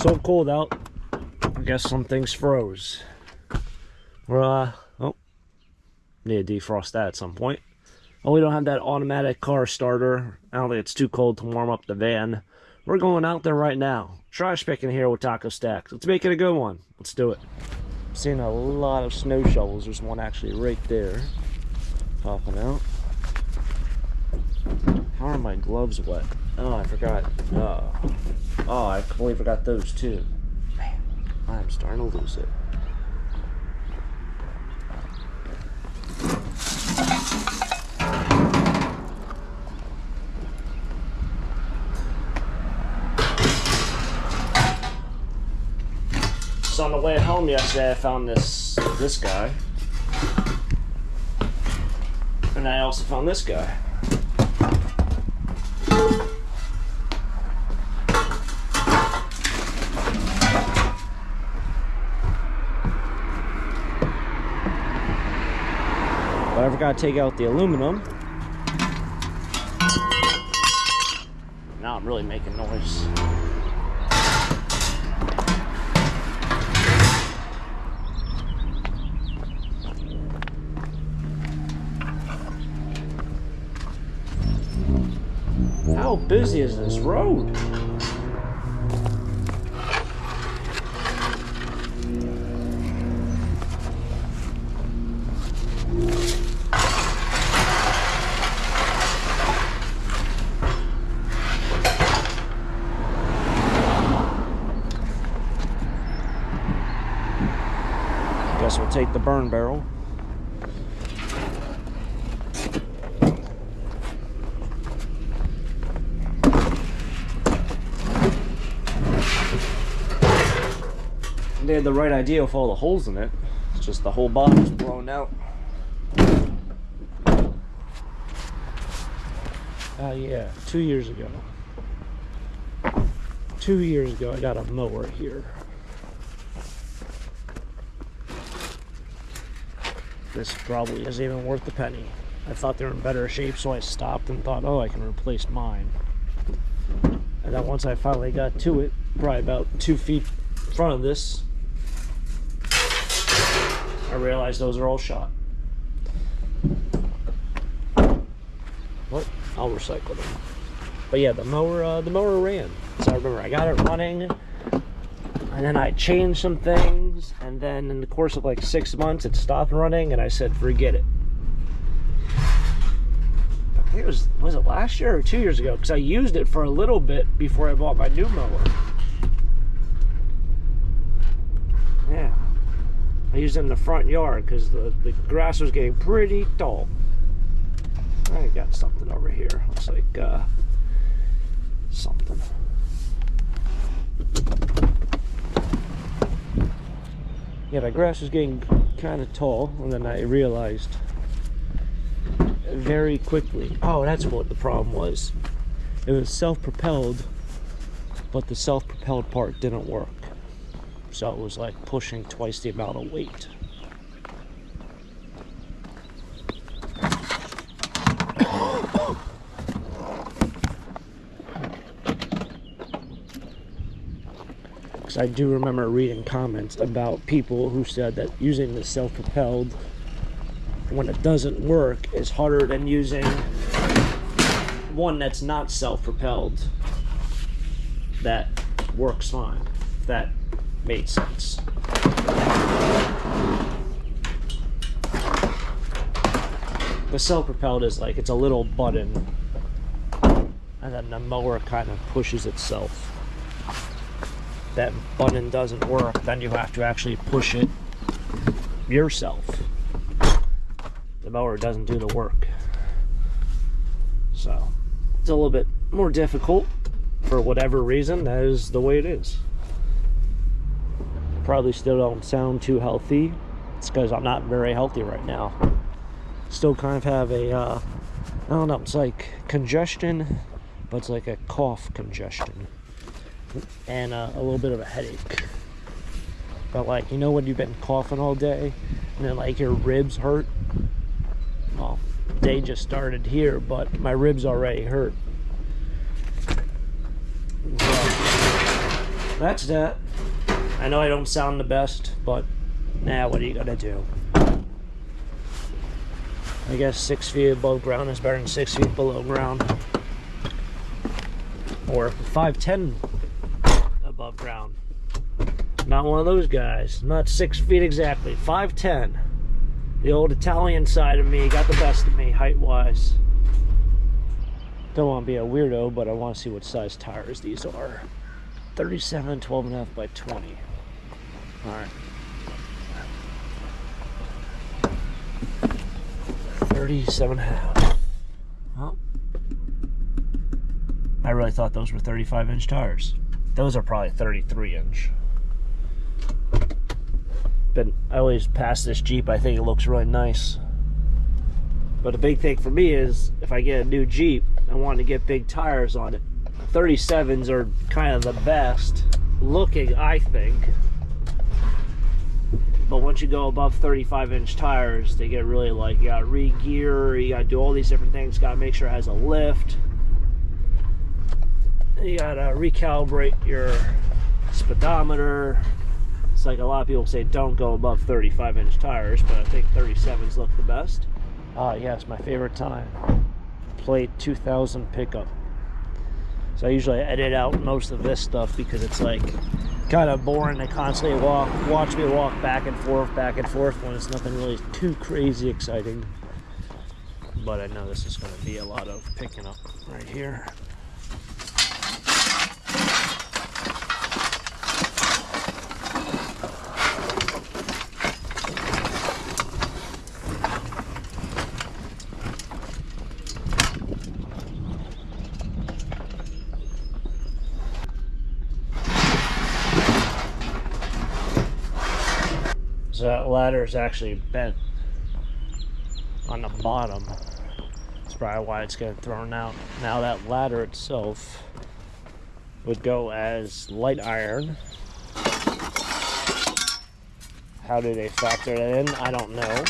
so cold out. I guess some things froze. We're oh, need to defrost that at some point. Oh, we don't have that automatic car starter. I don't think it's too cold to warm up the van. We're going out there right now. Trash picking here with Taco Stacks. Let's make it a good one. Let's do it. I'm seeing a lot of snow shovels. There's one actually right there, popping out. How are my gloves wet? Oh, I forgot. Oh, I completely forgot those too. Man, I'm starting to lose it. So on the way home yesterday, I found this guy, and I also found this guy. But I forgot to take out the aluminum. Now I'm really making noise. How busy is this road? Guess we'll take the burn barrel. They had the right idea with all the holes in it. It's just the whole bottom's blown out. Yeah, 2 years ago. 2 years ago, I got a mower here. This probably isn't even worth a penny. I thought they were in better shape, so I stopped and thought, oh, I can replace mine. And then once I finally got to it, probably about 2 feet in front of this, I realized those are all shot. What? I'll recycle them. But yeah, the mower ran. So I remember I got it running, and then I changed some things, and then in the course of like 6 months, it stopped running, and I said, forget it. I think it was it last year or 2 years ago? Because I used it for a little bit before I bought my new mower. Yeah. I used it in the front yard because the grass was getting pretty tall. I got something over here. Looks like something. Yeah, the grass was getting kind of tall, and then I realized very quickly, oh, that's what the problem was. It was self-propelled, but the self-propelled part didn't work. So it was like pushing twice the amount of weight. Because I do remember reading comments about people who said that using the self-propelled, when it doesn't work, is harder than using one that's not self-propelled that works fine. If that made sense. The self-propelled is like, it's a little button, and then the mower kind of pushes itself. If that button doesn't work, then you have to actually push it yourself. The mower doesn't do the work. So it's a little bit more difficult for whatever reason. That is the way it is. Probably still don't sound too healthy. It's because I'm not very healthy right now. Still kind of have a, I don't know, it's like congestion, but it's like a cough congestion. And a little bit of a headache. But like, you know when you've been coughing all day, and then like your ribs hurt? Well, they just started here, but my ribs already hurt. That's that. I know I don't sound the best, but nah, what are you gonna do? I guess 6 feet above ground is better than 6 feet below ground. Or 5'10" above ground. Not one of those guys. Not 6 feet exactly. 5'10". The old Italian side of me got the best of me, height-wise. Don't want to be a weirdo, but I want to see what size tires these are. 37, 12.5 by 20. Alright. 37.5. Well, I really thought those were 35-inch tires. Those are probably 33-inch. But I always pass this Jeep, I think it looks really nice. But the big thing for me is, if I get a new Jeep, I want to get big tires on it. 37s are kind of the best looking, I think. But once you go above 35-inch tires, they get really like, you gotta re-gear, you gotta do all these different things, gotta make sure it has a lift. You gotta recalibrate your speedometer. It's like a lot of people say don't go above 35-inch tires, but I think 37s look the best. Ah, yes, my favorite time. Plate 2000 pickup. So I usually edit out most of this stuff because it's like kind of boring to constantly watch me walk back and forth when it's nothing really too crazy exciting. But I know this is going to be a lot of picking up right here. So that ladder is actually bent on the bottom. That's probably why it's getting thrown out. Now that ladder itself would go as light iron. How do they factor that in? I don't know.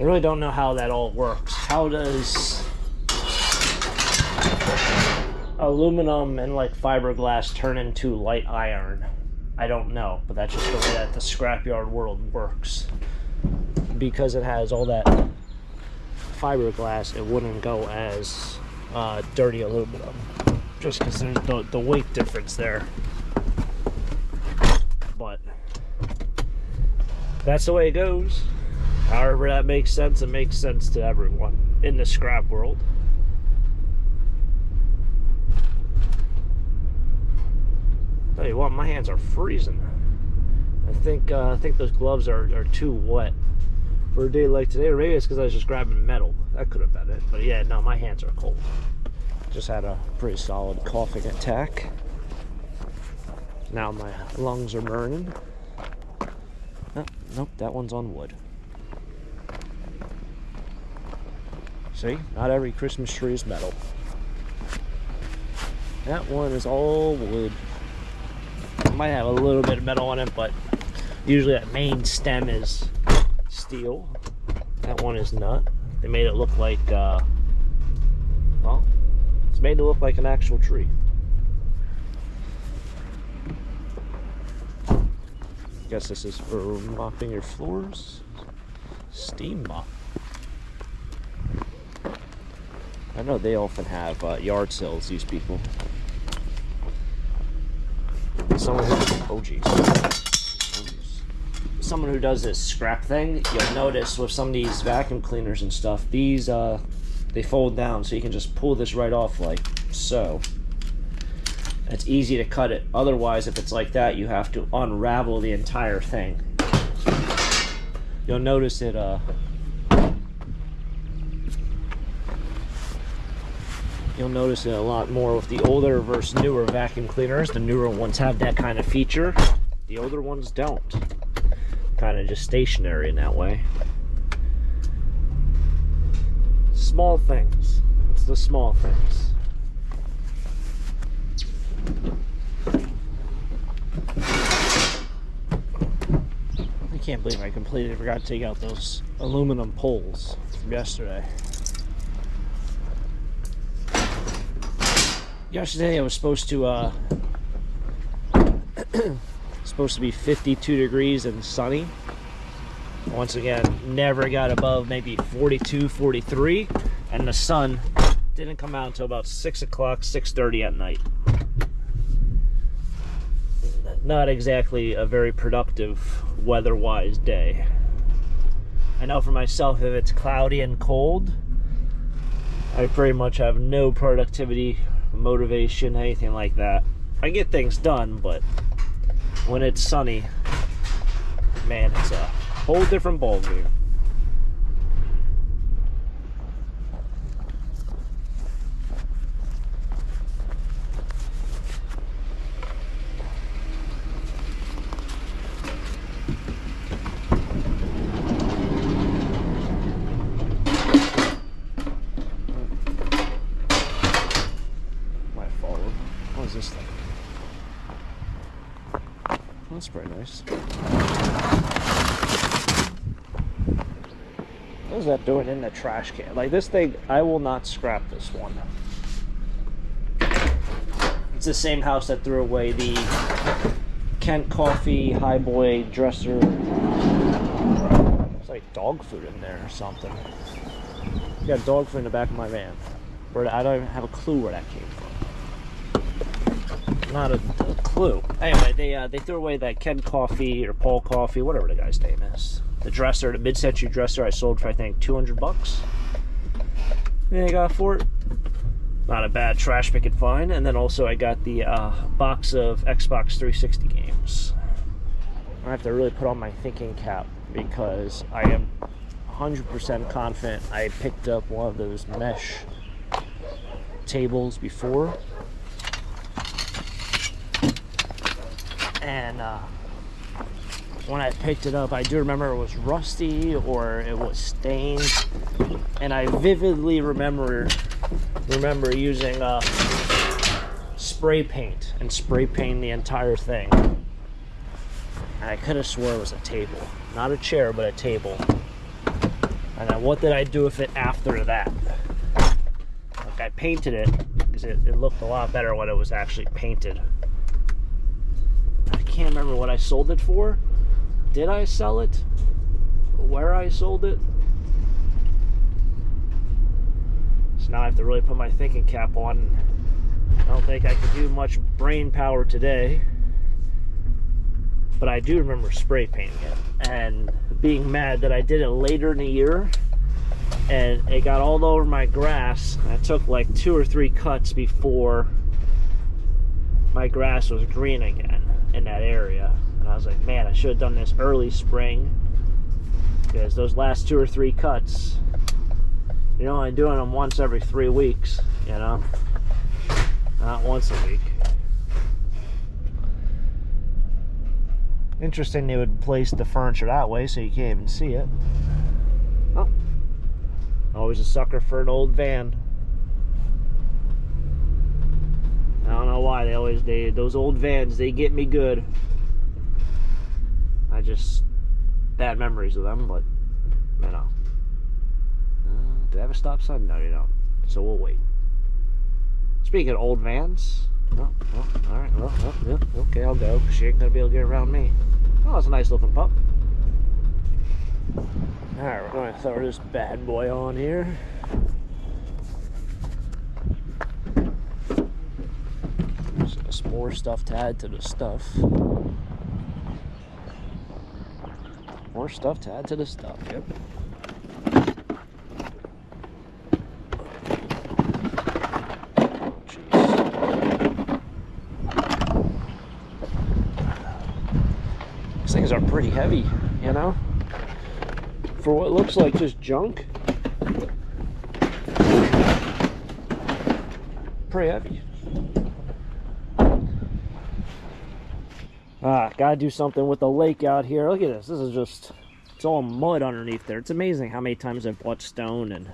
I really don't know how that all works. How does aluminum and like fiberglass turn into light iron? I don't know, but that's just the way that the scrapyard world works. Because it has all that fiberglass, it wouldn't go as dirty aluminum. Just because there's the weight difference there. But that's the way it goes. However that makes sense, it makes sense to everyone in the scrap world. Tell you what, my hands are freezing. I think those gloves are too wet for a day like today, or maybe it's because I was just grabbing metal. That could have been it. But yeah, no, my hands are cold. Just had a pretty solid coughing attack. Now my lungs are burning. Oh, nope, that one's on wood. See, not every Christmas tree is metal. That one is all wood. It might have a little bit of metal on it, but usually that main stem is steel. That one is not. They made it look like, well, it's made to look like an actual tree. Guess this is for mopping your floors. Steam mop. I know they often have yard sales, these people. Someone who does this scrap thing, you'll notice with some of these vacuum cleaners and stuff, these they fold down, so you can just pull this right off like so. It's easy to cut it. Otherwise, if it's like that, you have to unravel the entire thing. You'll notice it you'll notice it a lot more with the older versus newer vacuum cleaners. The newer ones have that kind of feature. The older ones don't. Kind of just stationary in that way. Small things. It's the small things. can't believe I completely forgot to take out those aluminum poles from yesterday. Yesterday I was supposed to be 52 degrees and sunny. Once again, never got above maybe 42, 43, and the sun didn't come out until about 6 o'clock, 6:30 at night. Not exactly a very productive weather-wise day. I know for myself, if it's cloudy and cold, I pretty much have no productivity, motivation, anything like that. I get things done, but when it's sunny, man, it's a whole different ballgame. This thing. That's pretty nice. What is that doing in the trash can? Like this thing, I will not scrap this one. It's the same house that threw away the Kent Coffee High Boy dresser. It's like dog food in there or something. Got dog food in the back of my van. I don't even have a clue where that came from. Not a clue. Anyway, they threw away that Ken Coffee or Paul Coffee, whatever the guy's name is. The dresser, the mid-century dresser I sold for I think $200. And I got for it. Not a bad trash pick and find. And then also I got the box of Xbox 360 games. I have to really put on my thinking cap because I am 100% confident I picked up one of those mesh tables before. And when I picked it up, I do remember it was rusty or it was stained. And I vividly remember using spray paint and spray painting the entire thing. And I could have swore it was a table. Not a chair, but a table. And then what did I do with it after that? Like I painted it because it looked a lot better when it was actually painted. I can't remember what I sold it for. Did I sell it? Where I sold it? So now I have to really put my thinking cap on. I don't think I could do much brain power today. But I do remember spray painting it and being mad that I did it later in the year and it got all over my grass. I took like 2 or 3 cuts before my grass was green again in that area. And I was like, man, I should have done this early spring because those last 2 or 3 cuts, you know, I'm doing them once every 3 weeks, you know, not once a week. Interesting they would place the furniture that way so you can't even see it. Oh, always a sucker for an old van. I don't know why those old vans, they get me good. I just, bad memories of them, but, you know. Do I have a stop sign? No, you don't. So we'll wait. Speaking of old vans, oh, all right, well, yeah, okay, I'll go. She ain't gonna be able to get around me. Oh, that's a nice looking pup. All right, we're going to throw this bad boy on here. Just more stuff to add to the stuff. More stuff to add to the stuff, yep. These things are pretty heavy, you know? For what looks like just junk. Pretty heavy. Gotta do something with the lake out here. Look at this. This is just, it's all mud underneath there. It's amazing how many times I've bought stone and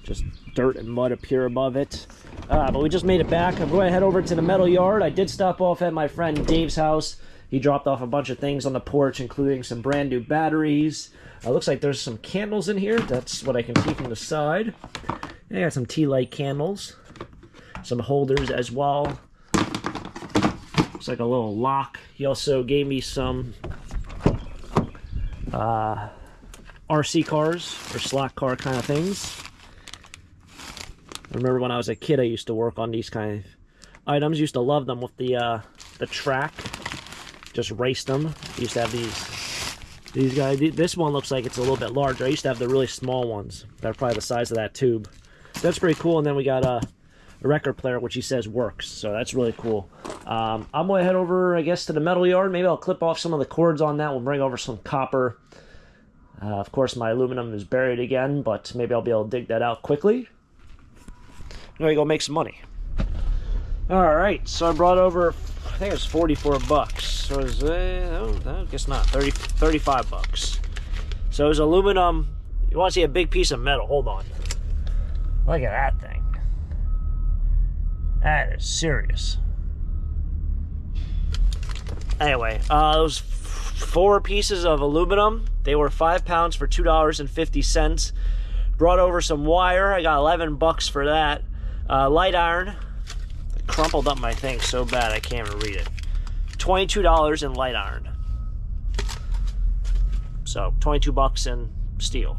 just dirt and mud appear above it. But we just made it back. I'm going to head over to the metal yard. I did stop off at my friend Dave's house He dropped off a bunch of things on the porch, including some brand new batteries. Looks like there's some candles in here. That's what I can see from the side. I got some tea light candles. Some holders as well. Looks like a little lock. He also gave me some RC cars or slot car kind of things. I remember when I was a kid, I used to work on these kind of items. Used to love them with the track. Just raced them. Used to have these guys. This one looks like it's a little bit larger. I used to have the really small ones. They're probably the size of that tube. That's pretty cool. And then we got a record player, which he says works. So that's really cool. I'm going to head over, I guess, to the metal yard. Maybe I'll clip off some of the cords on that. We'll bring over some copper. Of course, my aluminum is buried again, but maybe I'll be able to dig that out quickly. I'm going to go make some money. Alright, so I brought over, I think it was 44 bucks. So it was, I guess not, 35 bucks. So it was aluminum. You want to see a big piece of metal? Hold on. Look at that thing. That is serious. Anyway, those 4 pieces of aluminum, they were 5 pounds for $2.50. Brought over some wire. I got 11 bucks for that. Light iron. I crumpled up my thing so bad I can't even read it. $22 in light iron. So 22 bucks in steel.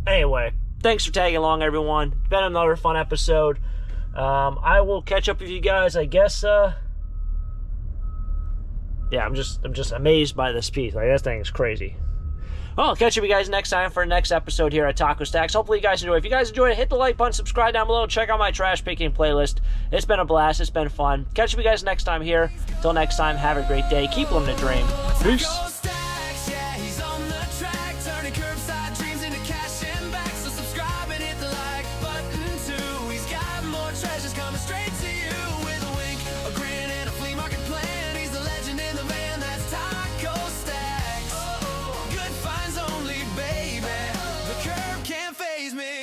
Anyway, thanks for tagging along, everyone. It's been another fun episode. I will catch up with you guys, I guess. Yeah, I'm just amazed by this piece. Like, this thing is crazy. Well, I'll catch you guys next time for the next episode here at Taco Stacks. Hopefully you guys enjoy. If you guys enjoyed it, hit the like button, subscribe down below, check out my trash picking playlist. It's been a blast. It's been fun. Catch you guys next time here. Till next time, have a great day. Keep living the dream. Peace.